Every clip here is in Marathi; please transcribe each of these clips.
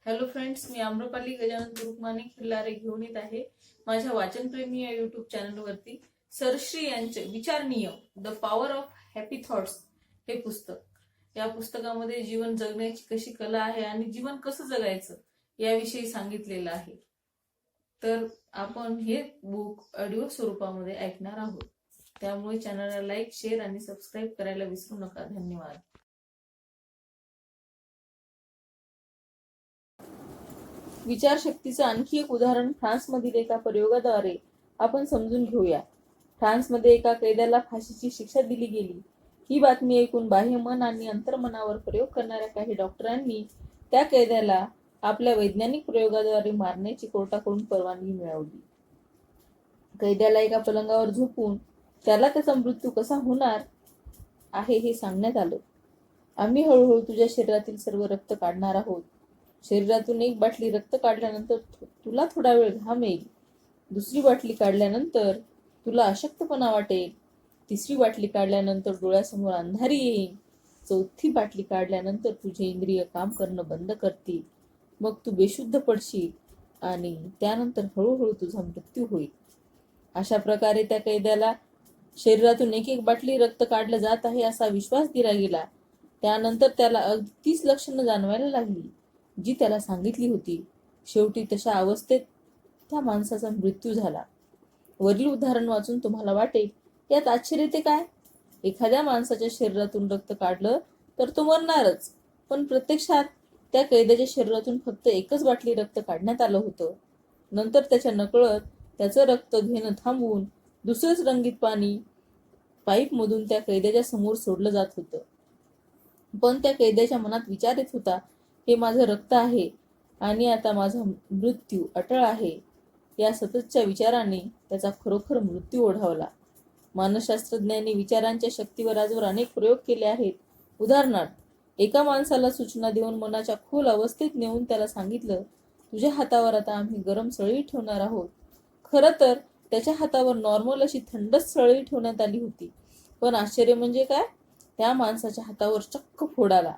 हॅलो फ्रेंड्स, मी आम्रपाली गजानन तुरुकमाने खिल्लारे घेऊन येत आहे माझ्या वाचनप्रेमी या युट्यूब चॅनलवरती सरश्री यांचे विचार नियम the power of happy thoughts हे पुस्तक. या पुस्तकामध्ये जीवन जगण्याची कशी कला आहे आणि जीवन कसं जगायचं याविषयी सांगितलेलं आहे. तर आपण हे बुक ऑडिओ स्वरूपामध्ये ऐकणार आहोत. त्यामुळे चॅनलला लाईक, शेअर आणि सबस्क्राईब करायला विसरू नका. धन्यवाद. विचारशक्तीचं आणखी एक उदाहरण फ्रान्समधील एका प्रयोगाद्वारे आपण समजून घेऊया. फ्रान्समध्ये एका कैद्याला फाशीची शिक्षा दिली गेली. ही बातमी ऐकून बाह्य मन आणि अंतर्मनावर प्रयोग करणाऱ्या काही डॉक्टरांनी त्या कैद्याला आपल्या वैज्ञानिक प्रयोगाद्वारे मारण्याची कोर्टाकडून परवानगी मिळवली. कैद्याला एका पलंगावर झोपून त्याला त्याचा मृत्यू कसा होणार आहे हे सांगण्यात आलं. आम्ही हळूहळू तुझ्या शरीरातील सर्व रक्त काढणार आहोत. शरीरातून एक बाटली रक्त काढल्यानंतर तुला थोडा वेळ घाम येईल. दुसरी बाटली काढल्यानंतर तुला अशक्तपणा वाटेल. तिसरी बाटली काढल्यानंतर डोळ्यासमोर अंधारी येईल. चौथी बाटली काढल्यानंतर तुझे इंद्रिय काम करणं बंद करतील. मग तू बेशुद्ध पडशील आणि त्यानंतर हळूहळू तुझा मृत्यू होईल. अशा प्रकारे त्या कैद्याला शरीरातून एक एक बाटली रक्त काढलं जात आहे असा विश्वास दिला गेला. त्यानंतर त्याला अगदी 30 लक्षणं जाणवायला लागली जी त्याला सांगितली होती. शेवटी तशा अवस्थेत त्या माणसाचा मृत्यू झाला. वरील उदाहरण वाचून तुम्हाला वाटेल यात आश्चर्य ते काय? एखाद्या माणसाच्या शरीरातून रक्त काढलं तर तो मरणारच. पण प्रत्यक्षात त्या कैद्याच्या शरीरातून फक्त एकच बाटली रक्त काढण्यात आलं होतं. नंतर त्याच्या नकळत त्याचं रक्त घेणं थांबवून दुसरंच रंगीत पाणी पाईपमधून त्या कैद्याच्या समोर सोडलं जात होतं. पण त्या कैद्याच्या मनात विचार येत होता, हे माझं रक्त आहे आणि आता माझा मृत्यू अटळ आहे. या सततच्या विचाराने त्याचा खरोखर मृत्यू ओढावला. मानसशास्त्रज्ञांनी विचारांच्या शक्तीवर आजवर अनेक प्रयोग केले आहेत. उदाहरणार्थ, एका माणसाला सूचना देऊन मनाच्या खोल अवस्थेत नेऊन त्याला सांगितलं, तुझ्या हातावर आता आम्ही गरम सळई ठेवणार आहोत. खरं तर त्याच्या हातावर नॉर्मल अशी थंडच सळई ठेवण्यात आली होती. पण आश्चर्य म्हणजे काय? त्या माणसाच्या हातावर चक्क फोड आला.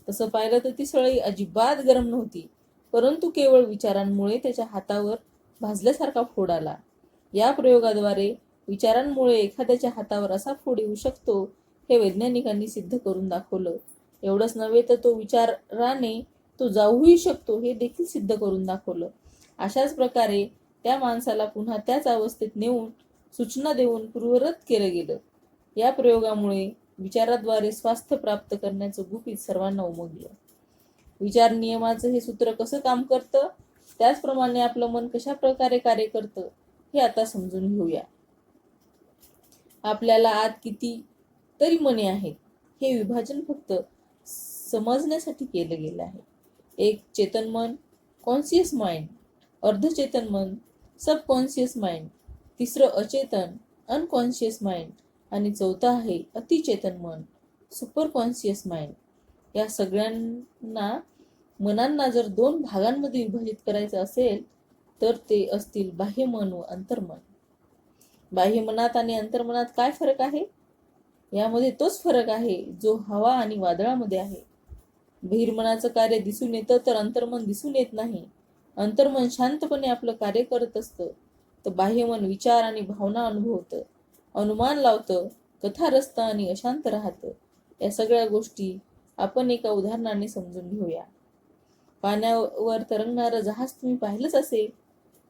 तसं पाहिलं तर ती सळई अजिबात गरम नव्हती, परंतु केवळ विचारांमुळे त्याच्या हातावर भाजल्यासारखा फोड आला. या प्रयोगाद्वारे विचारांमुळे एखाद्याच्या हातावर असा फोड येऊ शकतो हे वैज्ञानिकांनी सिद्ध करून दाखवलं. एवढंच नव्हे तर तो विचाराने तो जाऊही शकतो हे देखील सिद्ध करून दाखवलं. अशाच प्रकारे त्या माणसाला पुन्हा त्याच अवस्थेत नेऊन सूचना देऊन पूर्ववत केलं गेलं. या प्रयोगामुळे विचाराद्वारे स्वास्थ्य प्राप्त करण्याचं गुपित सर्वांना उमगलं. विचार नियमाचं हे सूत्र कसं काम करतं, त्याचप्रमाणे आपलं मन कशा प्रकारे कार्य करतं हे आता समजून घेऊया. आपल्याला आत किती तरी मने आहेत हे विभाजन फक्त समजण्यासाठी केलं गेलं आहे. एक चेतन मन, कॉन्शियस माइंड. अर्धचेतन मन, सबकॉन्शियस माइंड. तिसरं अचेतन, अनकॉन्शियस माइंड. आणि चौथं आहे अतिचेतन मन, सुपर कॉन्शियस माइंड. या सगळ्यांना मनांना जर 2 भागांमध्ये विभाजित करायचं असेल तर ते असतील बाह्यमन व अंतर्मन. बाह्यमनात आणि अंतर्मनात काय फरक आहे? यामध्ये तोच फरक आहे जो हवा आणि वादळामध्ये आहे. बहिर्मनाचं कार्य दिसून येतं तर अंतर्मन दिसून येत नाही. अंतर्मन शांतपणे आपलं कार्य करत असतं तर बाह्यमन विचार आणि भावना अनुभवतं, अनुमान लावतं, कथा रचतं आणि अशांत राहतं. या सगळ्या गोष्टी आपण एका उदाहरणाने समजून घेऊया. पाण्यावर तरंगणारं जहाज तुम्ही पाहिलंच असेल.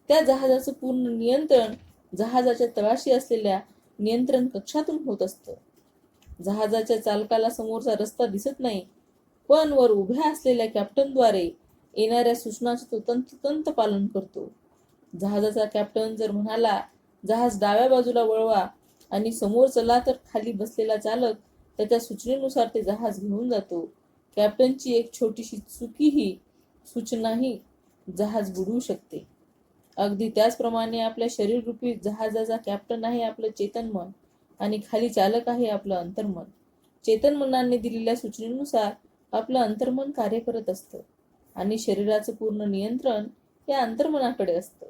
त्या जहाजाचं पूर्ण नियंत्रण जहाजाच्या तळाशी असलेल्या नियंत्रण कक्षातून होत असतं. जहाजाच्या चालकाला समोरचा रस्ता दिसत नाही, पण वर उभ्या असलेल्या कॅप्टनद्वारे येणाऱ्या सूचनांचं तो तंतोतंत पालन करतो. जहाजाचा कॅप्टन जर म्हणाला, जहाज डाव्या बाजूला वळवा आणि समोर चला, तर खाली बसलेला चालक त्याच्या सूचनेनुसार ते जहाज घेऊन जातो. कॅप्टनची एक छोटीशी चुकीही सूचनाही जहाज बुडवू शकते. अगदी त्याचप्रमाणे आपल्या शरीररूपी जहाजाचा कॅप्टन आहे आपलं चेतन मन आणि खाली चालक आहे आपलं अंतर्मन. चेतन मनाने दिलेल्या सूचनेनुसार आपलं अंतर्मन कार्य करत असतं आणि शरीराचं पूर्ण नियंत्रण या अंतर्मनाकडे असतं.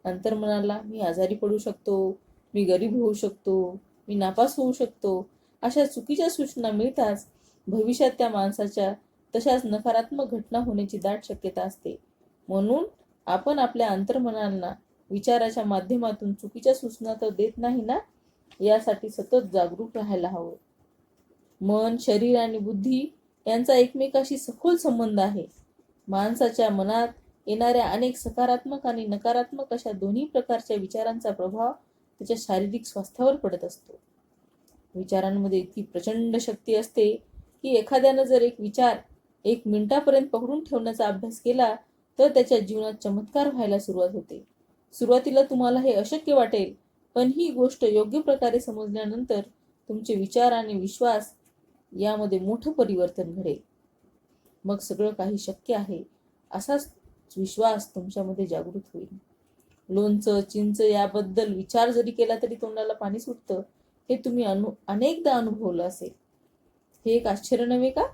अंतर्मनाला मी आजारी पडू शकतो, मी गरीब होऊ शकतो, मी नापास होऊ शकतो, अशा चुकीच्या सूचना मिळताच भविष्यात त्या माणसाच्या तशाच नकारात्मक घटना होण्याची दाट शक्यता असते. म्हणून आपण आपल्या अंतर्मनाला विचाराच्या माध्यमातून चुकीच्या सूचना तर देत नाही ना, यासाठी सतत जागरूक राहायला हवं. मन, शरीर आणि बुद्धी यांचा एकमेकाशी सखोल संबंध आहे. माणसाच्या मनात येणाऱ्या अनेक सकारात्मक आणि नकारात्मक अशा दोन्ही प्रकारच्या विचारांचा प्रभाव त्याच्या शारीरिक स्वास्थ्यावर पडत असतो. विचारांमध्ये इतकी प्रचंड शक्ती असते की एखाद्यानं जर एक विचार 1 मिनिटापर्यंत पकडून ठेवण्याचा अभ्यास केला तर त्याच्या जीवनात चमत्कार व्हायला सुरुवात होते. सुरुवातीला तुम्हाला हे अशक्य वाटेल, पण ही गोष्ट योग्य प्रकारे समजल्यानंतर तुमचे विचार आणि विश्वास यामध्ये मोठं परिवर्तन घडेल. मग सगळं काही शक्य आहे असाच विश्वास तुमच्यामध्ये जागृत होईल. लोणचं, चिंच याबद्दल विचार जरी केला तरी तोंडाला पाणी सुटतं, हे तुम्ही अनेकदा अनुभवलं असेल. हे एक आश्चर्य नव्हे का?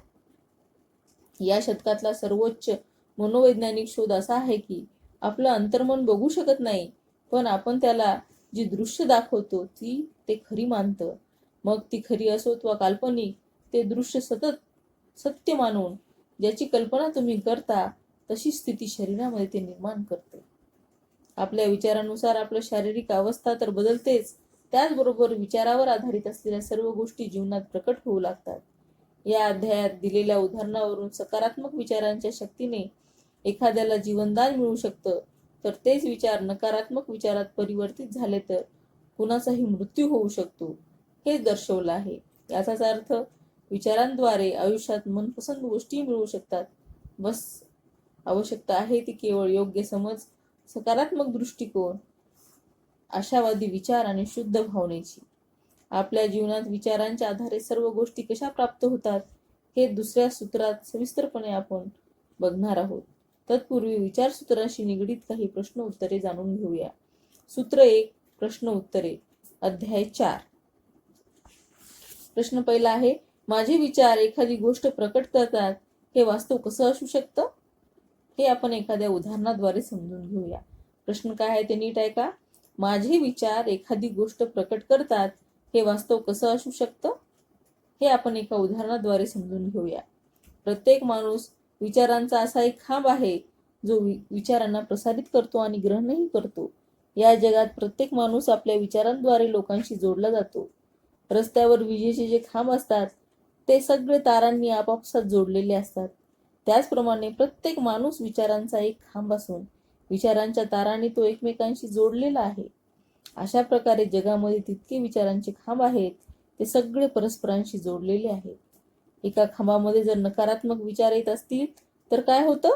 या शतकातला सर्वोच्च मनोवैज्ञानिक शोध असा आहे की आपलं अंतर्मन बघू शकत नाही, पण आपण त्याला जी दृश्य दाखवतो ते खरी मानतं. मग ती खरी असो वा काल्पनिक, ते दृश्य सतत सत्य मानून ज्याची कल्पना तुम्ही करता तशी स्थिती शरीरामध्ये ते निर्माण करते. आपल्या विचारानुसार आपलं शारीरिक अवस्था तर बदलतेच, त्याचबरोबर विचारावर आधारित असलेल्या सर्व गोष्टी जीवनात प्रकट होऊ लागतात. या अध्यायात दिलेल्या उदाहरणावरून सकारात्मक विचारांच्या शक्तीने एखाद्याला जीवनदान मिळू शकतं, तर तेच विचार नकारात्मक विचारात परिवर्तित झाले तर कुणाचाही मृत्यू होऊ शकतो, हे दर्शवलं आहे. याचाच अर्थ विचारांद्वारे आयुष्यात मनपसंत गोष्टी मिळू शकतात. बस आवश्यकता आहे ती केवळ योग्य समज, सकारात्मक दृष्टिकोन, आशावादी विचार आणि शुद्ध भावनेची. आपल्या जीवनात विचारांच्या आधारे सर्व गोष्टी कशा प्राप्त होतात हे दुसऱ्या सूत्रात सविस्तरपणे आपण बघणार आहोत. तत्पूर्वी विचारसूत्राशी निगडीत काही प्रश्न उत्तरे जाणून घेऊया. सूत्र 1, प्रश्न उत्तरे, अध्याय 4. प्रश्न पहिला आहे, माझे विचार एखादी गोष्ट प्रकट करतात, हे वास्तव कसं असू शकतं? हे आपण एखाद्या उदाहरणाद्वारे समजून घेऊया. प्रश्न काय आहे ते नीट ऐका. माझे विचार एखादी गोष्ट प्रकट करतात, हे वास्तव कसं असू शकतं? हे आपण एका उदाहरणाद्वारे समजून घेऊया. प्रत्येक माणूस विचारांचा असा एक खांब आहे जो विचारांना प्रसारित करतो आणि ग्रहणही करतो. या जगात प्रत्येक माणूस आपल्या विचारांद्वारे लोकांशी जोडला जातो. रस्त्यावर विजेचे जे खांब असतात ते सगळे तारांनी आपापसात जोडलेले असतात. त्याचप्रमाणे प्रत्येक माणूस विचारांचा एक खांब असून विचारांच्या तारांनी तो एकमेकांशी जोडलेला आहे. अशा प्रकारे जगामध्ये तितके विचारांचे खांब आहेत, ते सगळे परस्परांशी जोडलेले आहेत. एका खांबामध्ये जर नकारात्मक विचार येत असतील तर काय होतं?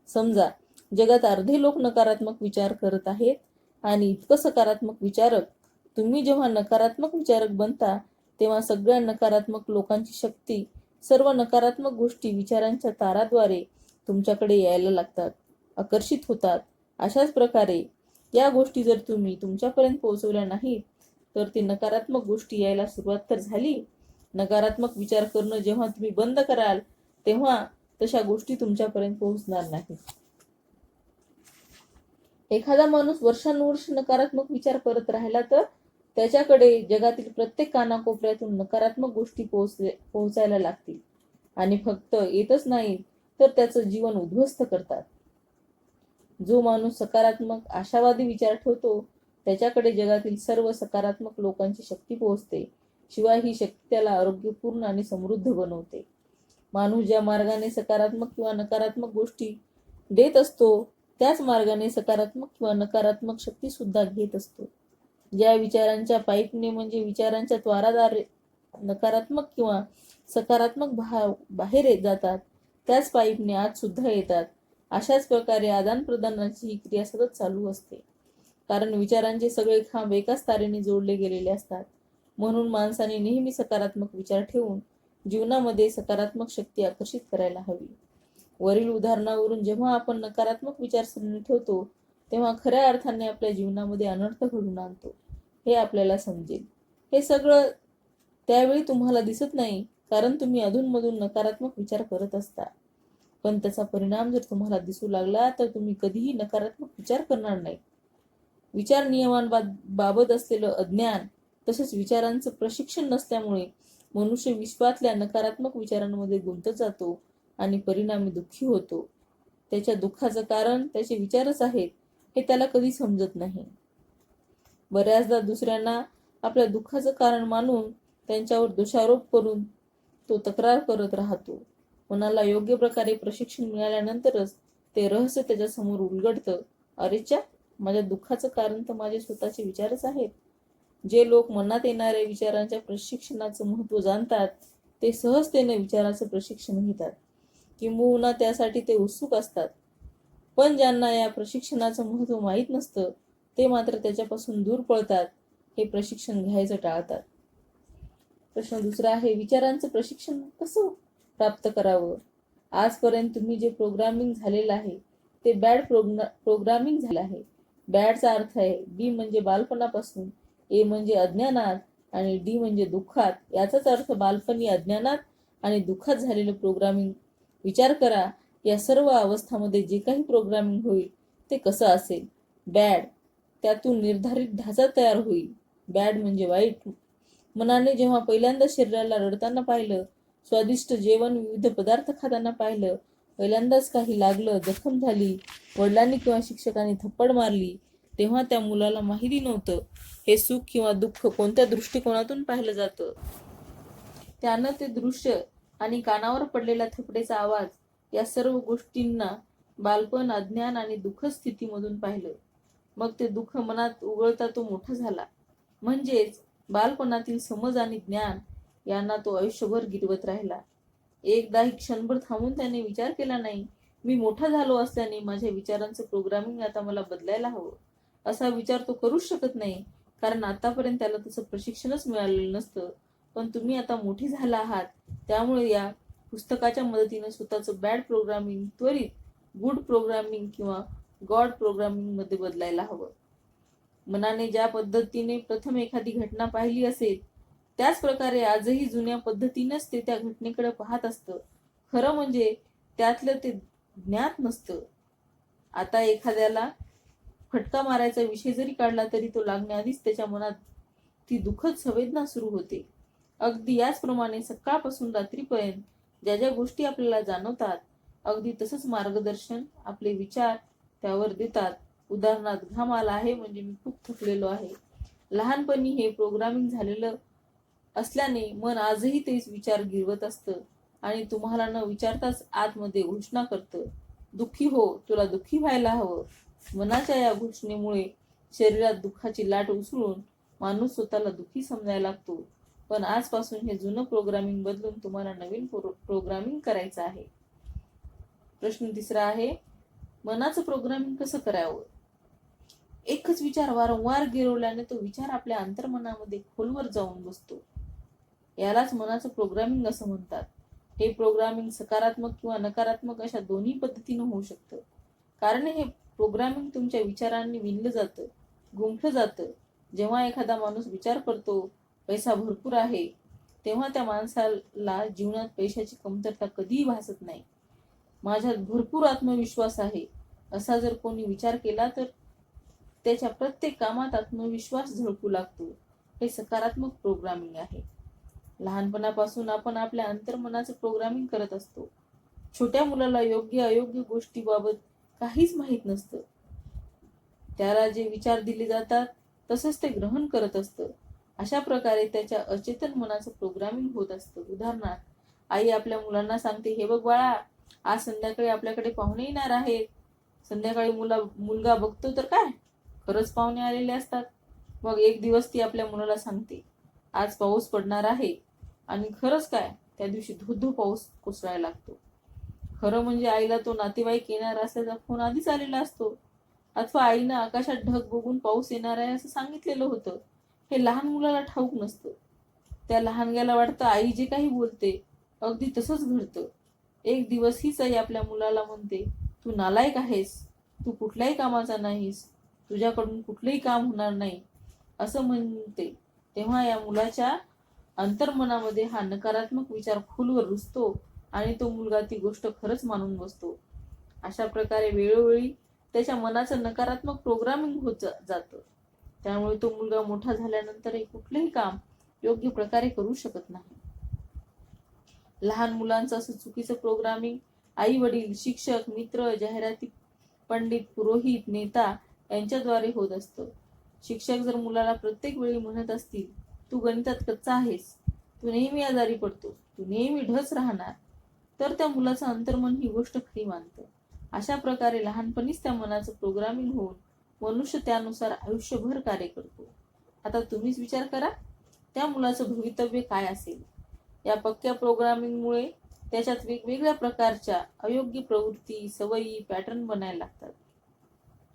समजा जगात अर्धे लोक नकारात्मक विचार करत आहेत आणि इतकं सकारात्मक विचारक. तुम्ही जेव्हा नकारात्मक विचारक बनता तेव्हा सगळ्या नकारात्मक लोकांची शक्ती, सर्व नकारात्मक गोष्टी विचारांच्या ताराद्वारे तुमच्याकडे यायला लागतात, आकर्षित होतात. अशाच प्रकारे या गोष्टी जर तुम्ही तुमच्यापर्यंत पोहोचवल्या नाहीत तर ती नकारात्मक गोष्टी यायला सुरुवात तर झाली. नकारात्मक विचार करणं जेव्हा तुम्ही बंद कराल तेव्हा तशा गोष्टी तुमच्यापर्यंत पोहोचणार नाहीत. एखादा माणूस वर्षानुवर्ष नकारात्मक विचार करत राहिला तर त्याच्याकडे जगातील प्रत्येक कानाकोपऱ्यातून नकारात्मक गोष्टी पोहोचायला लागतील आणि फक्त येतच नाही तर त्याचं जीवन उद्ध्वस्त करतात. जो माणूस सकारात्मक, आशावादी विचार ठेवतो त्याच्याकडे जगातील सर्व सकारात्मक लोकांची शक्ती पोहोचते. शिवाय ही शक्ती त्याला आरोग्यपूर्ण आणि समृद्ध बनवते. माणूस ज्या मार्गाने सकारात्मक किंवा नकारात्मक गोष्टी देत असतो त्याच मार्गाने सकारात्मक किंवा नकारात्मक शक्ती सुद्धा घेत असतो. ज्या विचारांच्या पाईपने म्हणजे विचारांच्या द्वाराद्वारे नकारात्मक किंवा सकारात्मक भाव बाहेर जातात त्याच पाईपने आत सुद्धा येतात. अशाच प्रकारे आदान प्रदानाची ही क्रिया सतत चालू असते, कारण विचारांचे सगळे खांब एकाच तारेने जोडले गेलेले असतात. म्हणून माणसाने नेहमी सकारात्मक विचार ठेवून जीवनामध्ये सकारात्मक शक्ती आकर्षित करायला हवी. वरील उदाहरणावरून जेव्हा आपण नकारात्मक विचारसरणी ठेवतो तेव्हा खऱ्या अर्थाने आपल्या जीवनामध्ये अनर्थ घडून आणतो, हे आपल्याला समजेल. हे सगळं त्यावेळी तुम्हाला दिसत नाही, कारण तुम्ही अधूनमधून नकारात्मक विचार करत असता. पण त्याचा परिणाम जर तुम्हाला दिसू लागला तर तुम्ही कधीही नकारात्मक विचार करणार नाही. विचार नियमांबाबत असलेलं अज्ञान तसेच विचारांचं प्रशिक्षण नसल्यामुळे मनुष्य विश्वातल्या नकारात्मक विचारांमध्ये गुंतत जातो आणि परिणामी दुःखी होतो. त्याच्या दुःखाचं कारण त्याचे विचारच आहेत हे त्याला कधी समजत नाही. बऱ्याचदा दुसऱ्यांना आपल्या दुःखाचं कारण मानून त्यांच्यावर दोषारोप करून तो तक्रार करत राहतो. मनाला योग्य प्रकारे प्रशिक्षण मिळाल्यानंतरच ते रहस्य त्याच्या समोर उलगडतं. अरेच्या, माझ्या दुःखाचं कारण तर माझे स्वतःचे विचारच आहेत. जे लोक मनात येणाऱ्या विचारांच्या प्रशिक्षणाचं महत्त्व जाणतात ते सहजतेने विचाराचं प्रशिक्षण घेतात, किंबहुना त्यासाठी ते उत्सुक असतात. पण ज्यांना या प्रशिक्षणाचं महत्त्व माहीत नसतं ते मात्र त्याच्यापासून दूर पळतात, हे प्रशिक्षण घ्यायचं टाळतात. प्रश्न दुसरा आहे, विचारांचं प्रशिक्षण कसं प्राप्त करावं? आजपर्यंत तुम्ही जे प्रोग्रामिंग झालेलं आहे ते बॅड प्रोग्रामिंग झालं आहे. बॅडचा अर्थ आहे बी म्हणजे बालपणापासून, ए म्हणजे अज्ञानात आणि डी म्हणजे दुःखात. याचाच अर्थ बालपणी अज्ञानात आणि दुःखात झालेलं प्रोग्रामिंग. विचार करा, या सर्व अवस्थामध्ये जे काही प्रोग्रामिंग होईल ते कसं असेल? बॅड. त्यातून निर्धारित ढाचा तयार होईल. बॅड म्हणजे वाईट. मनाने जेव्हा पहिल्यांदा शरीराला रडताना पाहिलं, स्वादिष्ट जेवण विविध पदार्थ खाताना पाहिलं, पहिल्यांदाच काही लागलं, जखम झाली, वडिलांनी किंवा शिक्षकांनी थप्पड मारली, तेव्हा त्या मुलाला माहिती नव्हतं हे सुख किंवा दुःख कोणत्या दृष्टिकोनातून पाहिलं जातं. त्यानं ते दृश्य आणि कानावर पडलेला थपडेचा आवाज या सर्व गोष्टींना बालपण, अज्ञान आणि दुःखद स्थितीमधून पाहिलं. मग ते दुःख मनात उघळता तो मोठा झाला. म्हणजेच बालपणातील समज आणि ज्ञान यांना तो आयुष्यभर गिरवत राहिला. एकदाही क्षणभर थांबून त्याने विचार केला नाही, मी मोठा झालो असल्याने माझ्या विचारांचं प्रोग्रामिंग आता मला बदलायला हवं. असा विचार तो करूच शकत नाही, कारण आतापर्यंत त्याला तसं प्रशिक्षणच मिळालेलं नसतं. पण तुम्ही आता मोठे झाला आहात, त्यामुळे या पुस्तकाच्या मदतीने स्वतःचं बॅड प्रोग्रामिंग त्वरित गुड प्रोग्रामिंग किंवा गॉड प्रोग्रामिंग मध्ये बदलायला हवं. मनाने ज्या पद्धतीने प्रथम एखादी घटना पाहिली असेल त्याच प्रकारे आजही जुन्या पद्धतीनेच ते त्या घटनेकडे पाहत असतं. खरं म्हणजे त्यातलं ते ज्ञात नसतं. आता एखाद्याला फटका मारायचा विषय जरी काढला तरी तो लागण्याआधीच त्याच्या मनात ती दुःखद संवेदना सुरू होते. अगदी याचप्रमाणे सकाळपासून रात्रीपर्यंत ज्या ज्या गोष्टी आपल्याला जाणवतात, अगदी तसंच मार्गदर्शन आपले विचार त्यावर देतात. उदाहरणार्थ, घाम आला आहे म्हणजे मी खूप थकलेलो आहे. लहानपणी हे प्रोग्रामिंग झालेलं असल्याने मन आजही तेच विचार गिरवत असतं आणि तुम्हाला न विचारताच आतमध्ये घोषणा करतं, दुःखी हो, तुला दुःखी व्हायला हवं. मनाच्या या घोषणेमुळे शरीरात दुःखाची लाट उसळून माणूस स्वतःला दुःखी समजायला लागतो. पण आजपासून हे जुनं प्रोग्रामिंग बदलून तुम्हाला नवीन प्रोग्रामिंग करायचं आहे. प्रश्न तिसरा आहे, मनाचं प्रोग्रामिंग कसं करावं? एकच विचार वारंवार गिरवल्याने तो विचार आपल्या अंतर्मनामध्ये खोलवर जाऊन बसतो. यालाच मनाचं प्रोग्रामिंग असं म्हणतात. हे प्रोग्रामिंग सकारात्मक किंवा नकारात्मक अशा दोन्ही पद्धतीनं होऊ शकतं. कारण हे प्रोग्रामिंग तुमच्या विचारांनी विणलं जातं, गुंफलं जातं. जेव्हा एखादा माणूस विचार करतो पैसा भरपूर आहे, तेव्हा त्या माणसाला जीवनात पैशाची कमतरता कधीही भासत नाही. माझ्यात भरपूर आत्मविश्वास आहे असा जर कोणी विचार केला तर त्याच्या प्रत्येक कामात आत्मविश्वास झळकू लागतो. हे सकारात्मक प्रोग्रामिंग आहे. लहानपणापासून आपण आपल्या अंतर्मनाचं प्रोग्रामिंग करत असतो. छोट्या मुलाला योग्य अयोग्य गोष्टीबाबत काहीच माहीत नसतं. त्याला जे विचार दिले जातात तसंच ते ग्रहण करत असतं. अशा प्रकारे त्याच्या अचेतन मनाचं प्रोग्रामिंग होत असतं. उदाहरणार्थ, आई आपल्या मुलांना सांगते, हे बघ बाळा, आज संध्याकाळी आपल्याकडे पाहुणे येणार आहेत. संध्याकाळी मुलगा बघतो तर काय, खरंच पाहुणे आलेले असतात. मग एक दिवस ती आपल्या मुलाला सांगते, आज पाऊस पडणार आहे, आणि खरंच काय, त्या दिवशी धो पाऊस कोसळायला लागतो. खरं म्हणजे आईला तो नातेवाईक येणार असल्याचा फोन आधीच आलेला असतो, अथवा आईनं आकाशात ढग बघून पाऊस येणार आहे असं सांगितलेलं होतं. हे लहान मुलाला ठाऊक नसतं. त्या लहानग्याला वाटतं आई जे काही बोलते अगदी तसंच घडतं. एक दिवस हीच आई आपल्या मुलाला म्हणते, तू नालायक आहेस, तू कुठल्याही कामाचा नाहीस, तुझ्याकडून कुठलंही काम होणार नाही असं म्हणते. तेव्हा या मुलाच्या अंतर्मनामध्ये हा नकारात्मक विचार खोलवर रुजतो आणि तो मुलगा ती गोष्ट खरंच मानून बसतो. अशा प्रकारे वेळोवेळी त्याच्या मनाचं नकारात्मक प्रोग्रामिंग होत जातं. त्यामुळे तो मुलगा मोठा झाल्यानंतरही कुठलंही काम योग्य प्रकारे करू शकत नाही. लहान मुलांचं असं चुकीचं प्रोग्रामिंग आई वडील, शिक्षक, मित्र, जाहिराती, पंडित, पुरोहित, नेता यांच्याद्वारे होत असतं. शिक्षक जर मुलाला प्रत्येक वेळी म्हणत असतील, तू गणितात कच्चा आहेस, तू नेहमी आजारी पडतो, तू नेहमी ढच राहणार, तर त्या मुलाचं अंतर्मन ही गोष्ट खरी मानतं. अशा प्रकारे लहानपणीच त्या मनाचं प्रोग्रामिंग होऊन मनुष्य त्यानुसार आयुष्यभर कार्य करतो. आता तुम्हीच विचार करा, त्या मुलाचं भवितव्य काय असेल. या पक्क्या प्रोग्रामिंगमुळे त्याच्यात वेगवेगळ्या प्रकारच्या अयोग्य प्रवृत्ती, सवयी, पॅटर्न बनायला लागतात.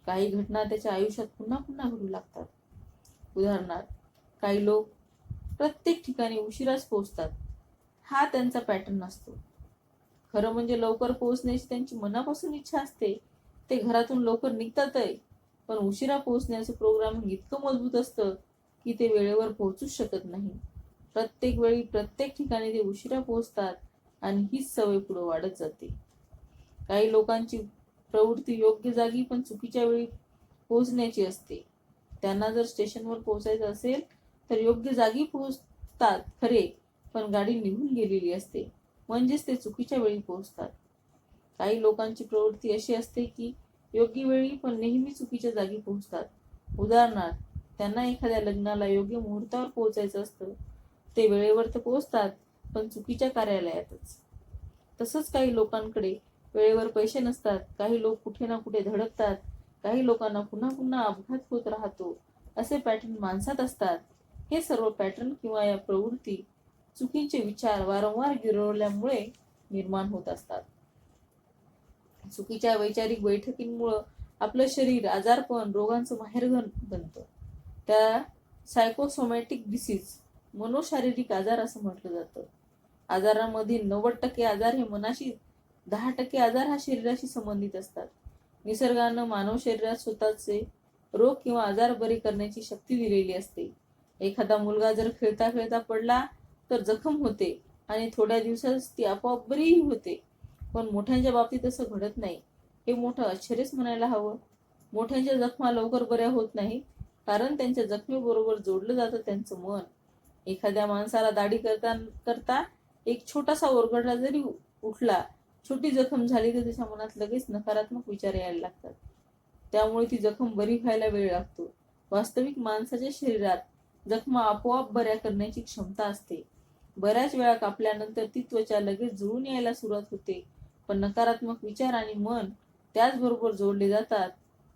काही घटना त्याच्या आयुष्यात पुन्हा पुन्हा घडू लागतात. उदाहरणार्थ, काही लोक प्रत्येक ठिकाणी उशिराच पोहोचतात. हा त्यांचा पॅटर्न असतो. खरं म्हणजे लवकर पोहोचण्याची त्यांची मनापासून इच्छा असते. ते घरातून लवकर निघतातही, पण उशिरा पोहोचण्याचं प्रोग्रामिंग इतकं मजबूत असतं की ते वेळेवर पोहोचूच शकत नाही. प्रत्येक वेळी प्रत्येक ठिकाणी ते उशिरा पोहोचतात आणि हीच सवय पुढे वाढत जाते. काही लोकांची प्रवृत्ती योग्य जागी पण चुकीच्या वेळी पोहोचण्याची असते. त्यांना जर स्टेशनवर पोहोचायचं असेल तर योग्य जागी पोहोचतात खरे, पण गाडी निघून गेलेली असते, म्हणजेच ते चुकीच्या वेळी पोहोचतात. काही लोकांची प्रवृत्ती अशी असते की योग्य वेळी पण नेहमी चुकीच्या जागी पोहोचतात. उदाहरणार्थ, त्यांना एखाद्या लग्नाला योग्य मुहूर्तावर पोहोचायचं असतं. ते वेळेवर तर पोहोचतात, पण चुकीच्या कार्यालयातच. तसंच काही लोकांकडे वेळेवर पैसे नसतात. काही लोक कुठे ना कुठे धडकतात. काही लोकांना पुन्हा पुन्हा अपघात होत राहतो. असे पॅटर्न माणसात असतात. हे सर्व पॅटर्न किंवा या प्रवृत्ती चुकीचे विचार वारंवार गिरवल्यामुळे निर्माण होत असतात. चुकीच्या वैचारिक बैठकींमुळे आपलं शरीर आजारपण, रोगांचं माहेरघर बनतं. त्या सायकोसोमॅटिक डिसीज, मनोशारीरिक आजार असं म्हटलं जातं. आजारांमधील 90% आजार हे मनाशी, 10% आजार हा शरीराशी संबंधित असतात. निसर्गानं मानव शरीरात स्वतःचे रोग किंवा आजार बरे करण्याची शक्ती दिलेली असते. एखादा मुलगा जर खेळता खेळता पडला तर जखम होते आणि थोड्या दिवसात ती आपोआप बरीही होते. पण मोठ्यांच्या बाबतीत असं घडत नाही. हे मोठं आश्चर्यच म्हणायला हवं. मोठ्यांच्या जखमा लवकर बऱ्या होत नाही, कारण त्यांच्या जखमेबरोबर जोडलं जातं त्यांचं मन. एखाद्या माणसाला दाढी करता एक छोटासा ओरगडला जरी उठला, छोटी जखम झाली तर त्याच्या मनात लगेच नकारात्मक विचार यायला लागतात. त्यामुळे ती जखम बरी व्हायला वेळ लागतो. वास्तविक माणसाच्या शरीरात जखमा आपोआप बऱ्या करण्याची क्षमता असते. बऱ्याच वेळा कापल्यानंतर ती त्वचा लगेच जुळून यायला सुरुवात होते, पण नकारात्मक विचार आणि मन त्याचबरोबर जोडले जातात.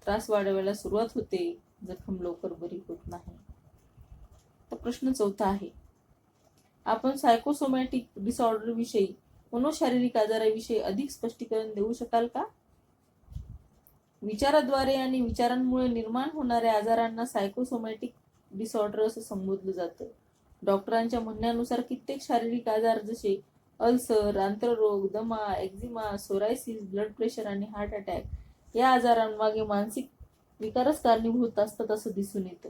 त्रास वाढवायला सुरुवात होते, जखम लवकर बरी होत नाही. तर प्रश्न 4 आहे, आपण सायकोसोमॅटिक डिसऑर्डर विषयी, मनोशारीरिक आजाराविषयी अधिक स्पष्टीकरण देऊ शकाल का? विचाराद्वारे आणि विचारांमुळे निर्माण होणाऱ्या आजारांना सायकोसोमॅटिक डिसऑर्डर असं संबोधलं जातं. डॉक्टरांच्या म्हणण्यानुसार कित्येक शारीरिक आजार जसे अल्सर, आंत्ररोग, दमा, एक्झिमा, सोरायसिस, ब्लड प्रेशर आणि हार्ट अटॅक या आजारांमागे मानसिक विकारच कारणीभूत असतात असं दिसून येतं.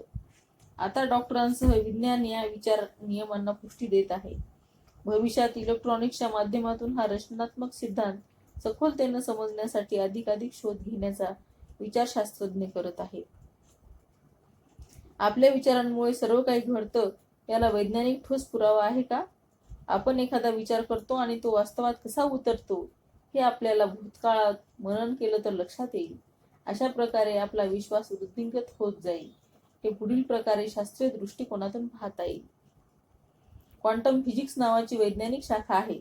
आता डॉक्टरांसह विज्ञान या विचार नियमांना पुष्टी देत आहे. भविष्यात इलेक्ट्रॉनिक्सच्या माध्यमातून हा रचनात्मक सिद्धांत सखोलतेनं समजण्यासाठी अधिकाधिक शोध घेण्याचा विचार शास्त्रज्ञ करत आहेत. आपल्या विचारांमुळे सर्व काही घडतं याला वैज्ञानिक ठोस पुरावा आहे का? आपण एखादा विचार करतो आणि तो वास्तवात कसा उतरतो हे आपल्याला भूतकाळात मनन केलं तर लक्षात येईल. अशा प्रकारे आपला विश्वास वृद्धिंगत होत जाईल. हे पुढील प्रकारे शास्त्रीय दृष्टिकोनातून पाहता येईल. क्वांटम फिजिक्स नावाची वैज्ञानिक शाखा आहे,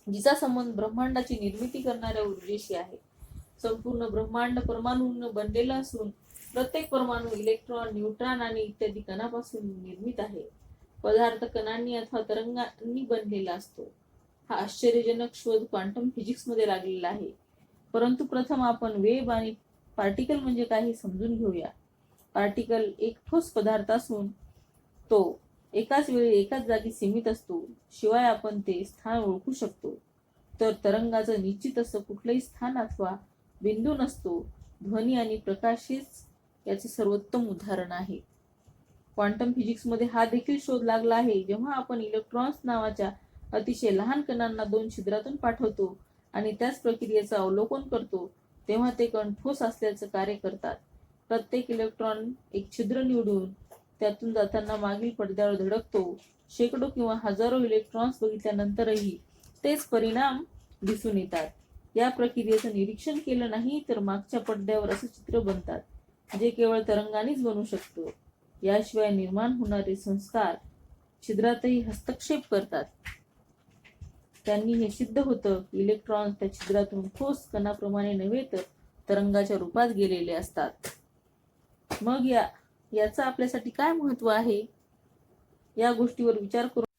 जिचा संबंध ब्रह्मांडाची निर्मिती करणाऱ्या ऊर्जेशी आहे. संपूर्ण ब्रह्मांड परमाणूंनी बनलेलं असून प्रत्येक परमाणू इलेक्ट्रॉन, न्यूट्रॉन आणि इत्यादी कणांपासून निर्मित आहे. पदार्थ कणांनी अथवा तरंगांनी बनलेला असतो. हा आश्चर्यजनक शोध क्वांटम फिजिक्समध्ये लागलेला आहे. परंतु प्रथम आपण वेव्ह आणि पार्टिकल म्हणजे काय हे समजून घेऊया. पार्टिकल एक ठोस पदार्थ असून तो एकाच वेळी एकाच जागी सीमित असतो. शिवाय आपण ते स्थान ओळखू शकतो. तर तरंगाचं निश्चित असं कुठलंही स्थान अथवा बिंदू नसतो. ध्वनी आणि प्रकाश हेच याचे सर्वोत्तम उदाहरण आहे. क्वांटम फिजिक्समध्ये हा देखील शोध लागला आहे. जेव्हा आपण इलेक्ट्रॉन्स नावाच्या अतिशय लहान कणांना 2 छिद्रातून पाठवतो आणि त्याच प्रक्रियेचं अवलोकन करतो, तेव्हा ते कण ठोस असल्याचं कार्य करतात. प्रत्येक इलेक्ट्रॉन एक छिद्र निवडून त्यातून जाताना मागील पडद्यावर धडकतो. शेकडो किंवा हजारो इलेक्ट्रॉन्स बघितल्यानंतरही तेच परिणाम दिसून येतात. या प्रक्रियेचं निरीक्षण केलं नाही तर मागच्या पडद्यावर असं चित्र बनतात जे केवळ तरंगानेच बनू शकतं. याशिवाय निर्माण होणारे संस्कार छिद्रातही हस्तक्षेप करतात. त्यांनी हे सिद्ध होतं की इलेक्ट्रॉन्स त्या छिद्रातून ठोस कणाप्रमाणे नव्हे तर तरंगाच्या रूपात गेलेले असतात. मग याचं आपल्यासाठी काय महत्व आहे? या गोष्टीवर विचार करून